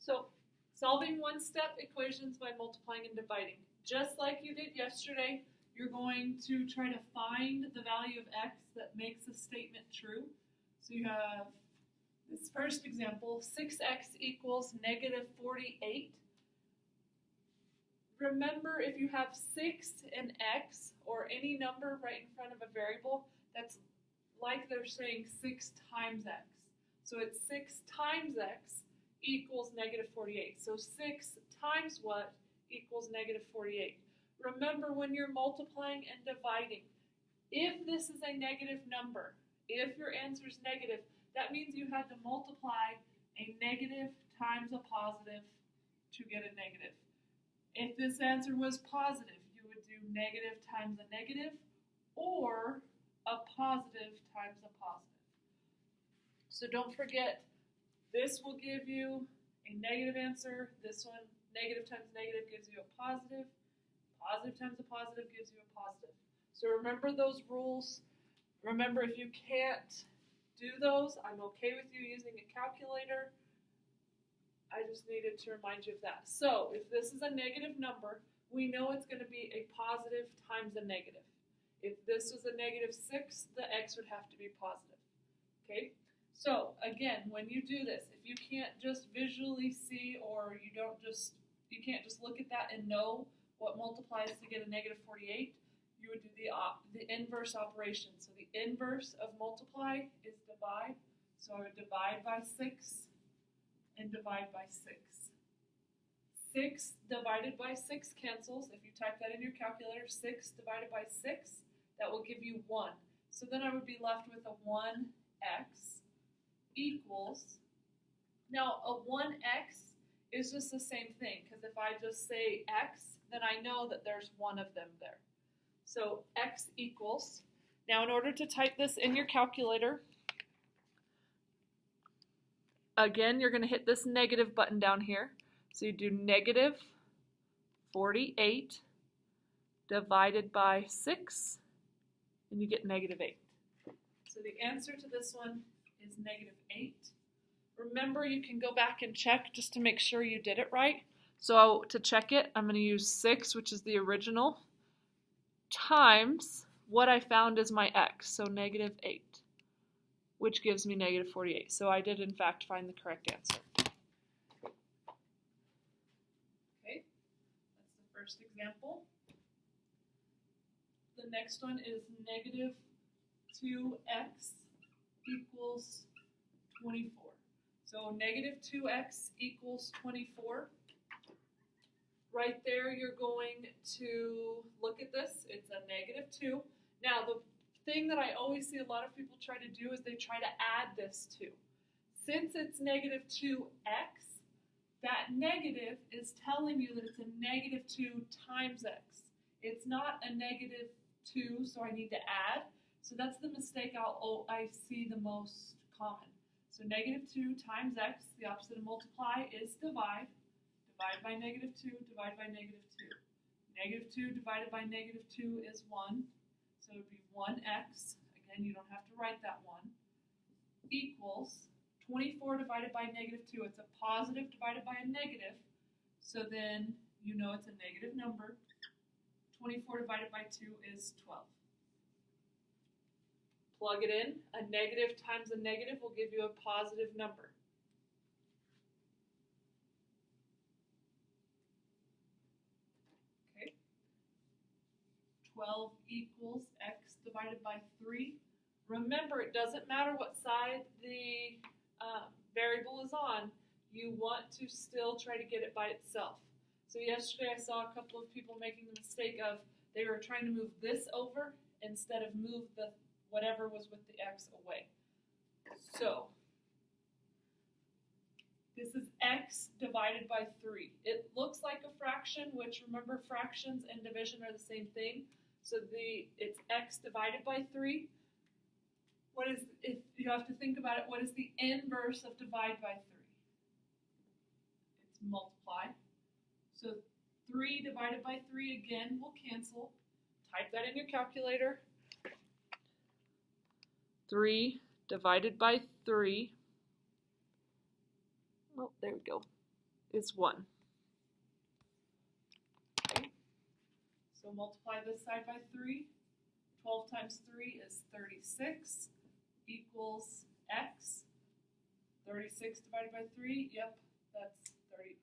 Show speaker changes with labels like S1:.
S1: So, solving one-step equations by multiplying and dividing. Just like you did yesterday, you're going to try to find the value of x that makes a statement true. So you have this first example, 6x equals negative 48. Remember, if you have 6 and x, or any number right in front of a variable, that's like they're saying 6 times x. So it's 6 times x equals negative 48. So 6 times what equals negative 48? Remember, when you're multiplying and dividing, if this is a negative number, if your answer is negative, that means you had to multiply a negative times a positive to get a negative. If this answer was positive, you would do negative times a negative or a positive times a positive. So don't forget, this will give you a negative answer. This one, negative times negative, gives you a positive. Positive times a positive gives you a positive. So remember those rules. Remember, if you can't do those, I'm okay with you using a calculator. I just needed to remind you of that. So if this is a negative number, we know it's going to be a positive times a negative. If this was a negative 6, the x would have to be positive. Okay? So again, when you do this, if you can't just visually see, or you can't just look at that and know what multiplies to get a negative 48, you would do the inverse operation. So the inverse of multiply is divide. So I would divide by 6 and divide by 6. 6 divided by 6 cancels. If you type that in your calculator, 6 divided by 6, that will give you 1. So then I would be left with a 1x equals, now a 1x is just the same thing, because if I just say x, then I know that there's one of them there. So x equals, now in order to type this in your calculator, again, you're going to hit this negative button down here. So you do negative 48 divided by 6, and you get negative 8. So the answer to this one is negative 8. Remember, you can go back and check just to make sure you did it right. So to check it, I'm going to use 6, which is the original, times what I found is my x, so negative 8, which gives me negative 48. So I did, in fact, find the correct answer. Okay, that's the first example. The next one is negative 2x equals 24. So negative 2x equals 24. Right there, you're going to look at this. It's a negative 2. Now, the thing that I always see a lot of people try to do is they try to add this to. Since it's negative 2x, that negative is telling you that it's a negative 2 times x. It's not a negative 2, so I need to add. So that's the mistake I see the most common. So negative 2 times x, the opposite of multiply, is divide. Divide by negative 2, divide by negative 2. Negative 2 divided by negative 2 is 1. So it would be 1x. Again, you don't have to write that 1. Equals 24 divided by negative 2. It's a positive divided by a negative. So then you know it's a negative number. 24 divided by 2 is 12. Plug it in. A negative times a negative will give you a positive number. Okay. 12 equals x divided by 3. Remember, it doesn't matter what side the variable is on. You want to still try to get it by itself. So yesterday I saw a couple of people making the mistake of they were trying to move this over instead of move the whatever was with the x away. So this is x divided by 3. It looks like a fraction, which remember fractions and division are the same thing. So it's x divided by 3. What is, if you have to think about it, what is the inverse of divide by 3? It's multiply. So 3 divided by 3 again will cancel. Type that in your calculator. 3 divided by 3. Oh, there we go. is 1. Okay, so multiply this side by 3. 12 times 3 is 36 equals x. 36 divided by 3, yep, that's